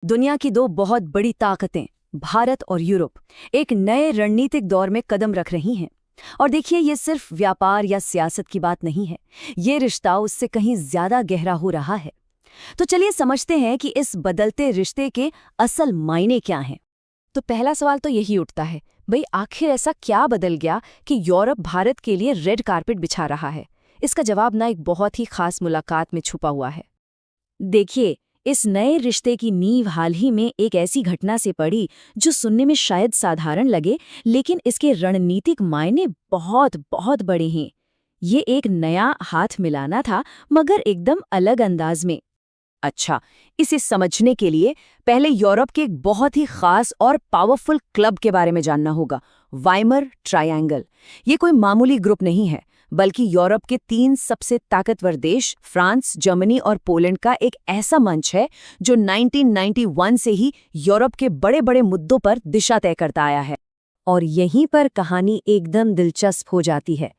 दुनिया की दो बहुत बड़ी ताकतें भारत और यूरोप एक नए रणनीतिक दौर में कदम रख रही हैं। और देखिए, ये सिर्फ व्यापार या सियासत की बात नहीं है। ये रिश्ता उससे कहीं ज्यादा गहरा हो रहा है। तो चलिए समझते हैं कि इस बदलते रिश्ते के असल मायने क्या हैं। तो पहला सवाल तो यही उठता है, भाई आखिर ऐसा क्या बदल गया कि यूरोप भारत के लिए रेड कारपेट बिछा रहा है। इसका जवाब ना एक बहुत ही खास मुलाकात में छुपा हुआ है। देखिए, इस नए रिश्ते की नींव हाल ही में एक ऐसी घटना से पड़ी जो सुनने में शायद साधारण लगे, लेकिन इसके रणनीतिक मायने बहुत बहुत बड़े हैं। ये एक नया हाथ मिलाना था, मगर एकदम अलग अंदाज में। अच्छा, इसे समझने के लिए पहले यूरोप के एक बहुत ही खास और पावरफुल क्लब के बारे में जानना होगा, वाइमर ट्रायंगल। ये कोई मामूली ग्रुप नहीं है, बल्कि यूरोप के 3 सबसे ताकतवर देश फ्रांस, जर्मनी और पोलैंड का एक ऐसा मंच है जो 1991 से ही यूरोप के बड़े बड़े मुद्दों पर दिशा तय करता आया है। और यहीं पर कहानी एकदम दिलचस्प हो जाती है।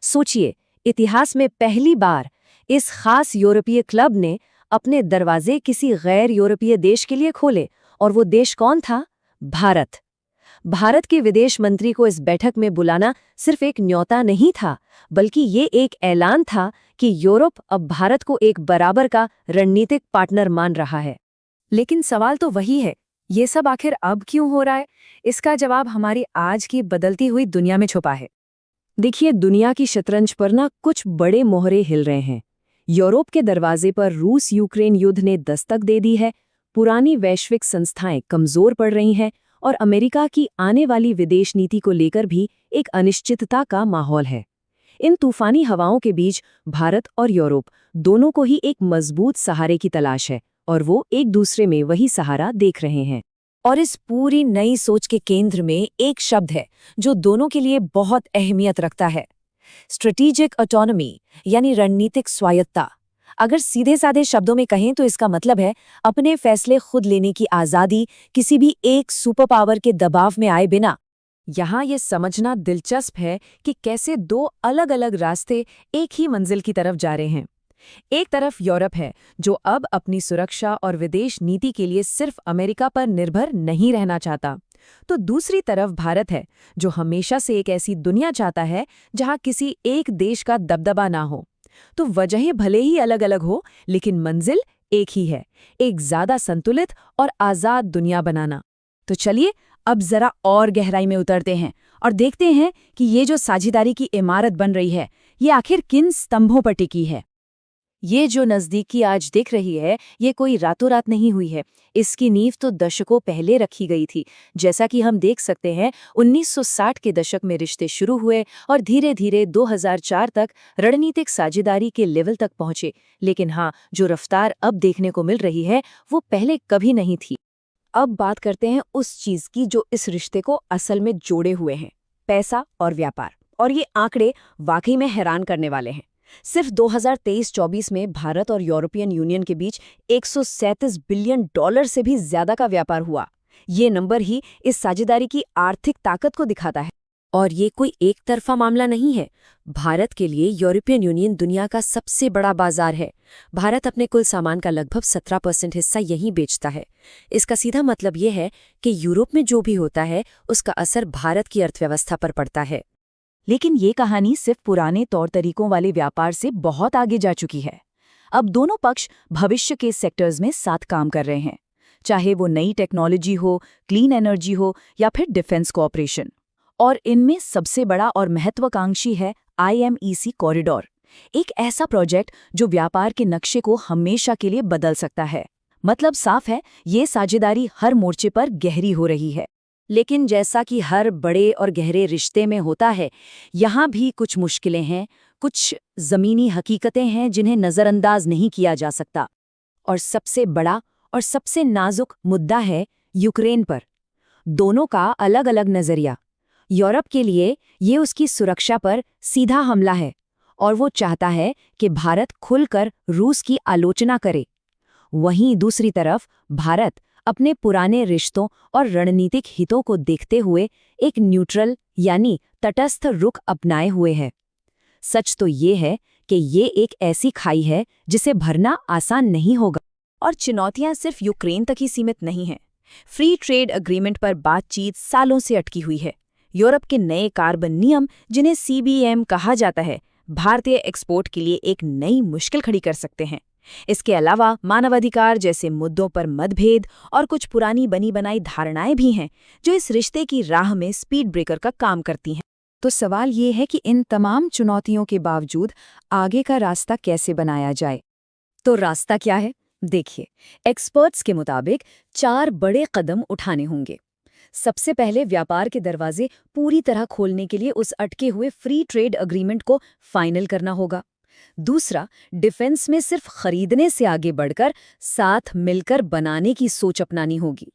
सोचिए, इतिहास में पहली बार इस खास यूरोपीय क्लब ने अपने दरवाजे किसी गैर यूरोपीय देश के लिए खोले, और वो देश कौन था? भारत। भारत के विदेश मंत्री को इस बैठक में बुलाना सिर्फ एक न्योता नहीं था, बल्कि ये एक ऐलान था कि यूरोप अब भारत को एक बराबर का रणनीतिक पार्टनर मान रहा है। लेकिन सवाल तो वही है, ये सब आखिर अब क्यों हो रहा है? इसका जवाब हमारी आज की बदलती हुई दुनिया में छुपा है। देखिए, दुनिया की शतरंज पर ना कुछ बड़े मोहरे हिल रहे हैं। यूरोप के दरवाजे पर रूस यूक्रेन युद्ध ने दस्तक दे दी है, पुरानी वैश्विक संस्थाएं कमजोर पड़ रही हैं, और अमेरिका की आने वाली विदेश नीति को लेकर भी एक अनिश्चितता का माहौल है। इन तूफानी हवाओं के बीच भारत और यूरोप दोनों को ही एक मजबूत सहारे की तलाश है, और वो एक दूसरे में वही सहारा देख रहे हैं। और इस पूरी नई सोच के केंद्र में एक शब्द है जो दोनों के लिए बहुत अहमियत रखता है: स्ट्रेटेजिक ऑटोनॉमी, यानी रणनीतिक स्वायत्ता। अगर सीधे साधे शब्दों में कहें तो इसका मतलब है अपने फैसले खुद लेने की आज़ादी, किसी भी एक सुपर पावर के दबाव में आए बिना। यहाँ ये समझना दिलचस्प है कि कैसे दो अलग अलग रास्ते एक ही मंजिल की तरफ जा रहे हैं। एक तरफ यूरोप है जो अब अपनी सुरक्षा और विदेश नीति के लिए सिर्फ अमेरिका पर निर्भर नहीं रहना चाहता, तो दूसरी तरफ भारत है जो हमेशा से एक ऐसी दुनिया चाहता है जहां किसी एक देश का दबदबा ना हो। तो वजहें भले ही अलग अलग हो, लेकिन मंजिल एक ही है: एक ज्यादा संतुलित और आजाद दुनिया बनाना। तो चलिए अब जरा और गहराई में उतरते हैं और देखते हैं कि ये जो साझेदारी की इमारत बन रही है, ये आखिर किन स्तंभों पर टिकी है। ये जो नज़दीकी आज दिख रही है, ये कोई रातों रात नहीं हुई है। इसकी नींव तो दशकों पहले रखी गई थी। जैसा कि हम देख सकते हैं, 1960 के दशक में रिश्ते शुरू हुए और धीरे धीरे 2004 तक रणनीतिक साझेदारी के लेवल तक पहुंचे। लेकिन हाँ, जो रफ्तार अब देखने को मिल रही है, वो पहले कभी नहीं थी। अब बात करते हैं उस चीज़ की जो इस रिश्ते को असल में जोड़े हुए हैं: पैसा और व्यापार। और ये आंकड़े वाकई में हैरान करने वाले हैं। सिर्फ 2023-24 में भारत और यूरोपियन यूनियन के बीच $137 बिलियन से भी ज्यादा का व्यापार हुआ। ये नंबर ही इस साझेदारी की आर्थिक ताकत को दिखाता है। और ये कोई एक तरफा मामला नहीं है। भारत के लिए यूरोपियन यूनियन दुनिया का सबसे बड़ा बाजार है। भारत अपने कुल सामान का लगभग 17% हिस्सा यहीं बेचता है। इसका सीधा मतलब ये है कि यूरोप में जो भी होता है, उसका असर भारत की अर्थव्यवस्था पर पड़ता है। लेकिन ये कहानी सिर्फ पुराने तौर तरीकों वाले व्यापार से बहुत आगे जा चुकी है। अब दोनों पक्ष भविष्य के सेक्टर्स में साथ काम कर रहे हैं, चाहे वो नई टेक्नोलॉजी हो, क्लीन एनर्जी हो या फिर डिफेंस कोऑपरेशन। और इनमें सबसे बड़ा और महत्वाकांक्षी है IMEC कॉरिडोर, एक ऐसा प्रोजेक्ट जो व्यापार के नक्शे को हमेशा के लिए बदल सकता है। मतलब साफ है, ये साझेदारी हर मोर्चे पर गहरी हो रही है। लेकिन जैसा कि हर बड़े और गहरे रिश्ते में होता है, यहाँ भी कुछ मुश्किलें हैं, कुछ ज़मीनी हकीकतें हैं जिन्हें नज़रअंदाज नहीं किया जा सकता। और सबसे बड़ा और सबसे नाजुक मुद्दा है यूक्रेन पर। दोनों का अलग अलग नज़रिया। यूरोप के लिए ये उसकी सुरक्षा पर सीधा हमला है, और वो चाहता है कि भारत खुलकर रूस की आलोचना करे। वहीं दूसरी तरफ भारत अपने पुराने रिश्तों और रणनीतिक हितों को देखते हुए एक न्यूट्रल यानी तटस्थ रुख अपनाए हुए है। सच तो ये है कि ये एक ऐसी खाई है जिसे भरना आसान नहीं होगा। और चुनौतियां सिर्फ यूक्रेन तक ही सीमित नहीं हैं। फ्री ट्रेड एग्रीमेंट पर बातचीत सालों से अटकी हुई है। यूरोप के नए कार्बन नियम, जिन्हें CBAM कहा जाता है, भारतीय एक्सपोर्ट के लिए एक नई मुश्किल खड़ी कर सकते हैं। इसके अलावा मानवाधिकार जैसे मुद्दों पर मतभेद और कुछ पुरानी बनी बनाई धारणाएं भी हैं, जो इस रिश्ते की राह में स्पीड ब्रेकर का काम करती हैं। तो सवाल ये है कि इन तमाम चुनौतियों के बावजूद आगे का रास्ता कैसे बनाया जाए। तो रास्ता क्या है? देखिए, एक्सपर्ट्स के मुताबिक 4 बड़े कदम उठाने होंगे। सबसे पहले व्यापार के दरवाजे पूरी तरह खोलने के लिए उस अटके हुए फ्री ट्रेड एग्रीमेंट को फाइनल करना होगा। दूसरा, डिफेंस में सिर्फ खरीदने से आगे बढ़कर साथ मिलकर बनाने की सोच अपनानी होगी।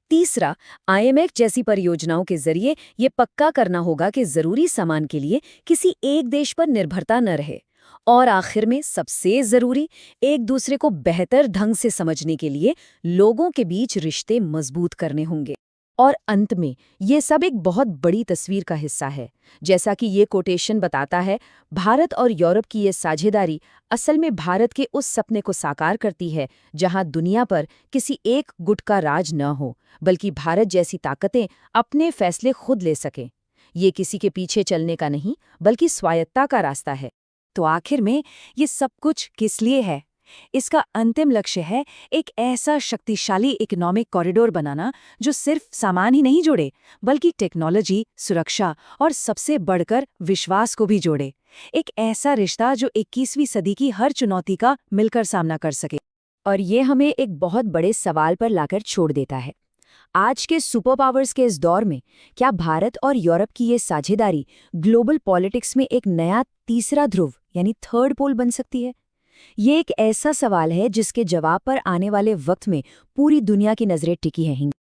तीसरा, IMF जैसी परियोजनाओं के जरिए ये पक्का करना होगा कि जरूरी सामान के लिए किसी एक देश पर निर्भरता न रहे। और आखिर में सबसे जरूरी, एक दूसरे को बेहतर ढंग से समझने के लिए लोगों के बीच रिश्ते मजबूत करने होंगे। और अंत में ये सब एक बहुत बड़ी तस्वीर का हिस्सा है। जैसा कि ये कोटेशन बताता है, भारत और यूरोप की ये साझेदारी असल में भारत के उस सपने को साकार करती है जहां दुनिया पर किसी एक गुट का राज न हो, बल्कि भारत जैसी ताकतें अपने फैसले खुद ले सकें। ये किसी के पीछे चलने का नहीं, बल्कि स्वायत्ता का रास्ता है। तो आखिर में ये सब कुछ किस लिए है? इसका अंतिम लक्ष्य है एक ऐसा शक्तिशाली इकोनॉमिक कॉरिडोर बनाना जो सिर्फ सामान ही नहीं जोड़े, बल्कि टेक्नोलॉजी, सुरक्षा और सबसे बढ़कर विश्वास को भी जोड़े। एक ऐसा रिश्ता जो 21वीं सदी की हर चुनौती का मिलकर सामना कर सके। और ये हमें एक बहुत बड़े सवाल पर लाकर छोड़ देता है। आज के सुपर पावर्स के इस दौर में क्या भारत और यूरोप की ये साझेदारी ग्लोबल पॉलिटिक्स में एक नया तीसरा ध्रुव यानी थर्ड पोल बन सकती है? ये एक ऐसा सवाल है जिसके जवाब पर आने वाले वक्त में पूरी दुनिया की नजरें टिकी हैं।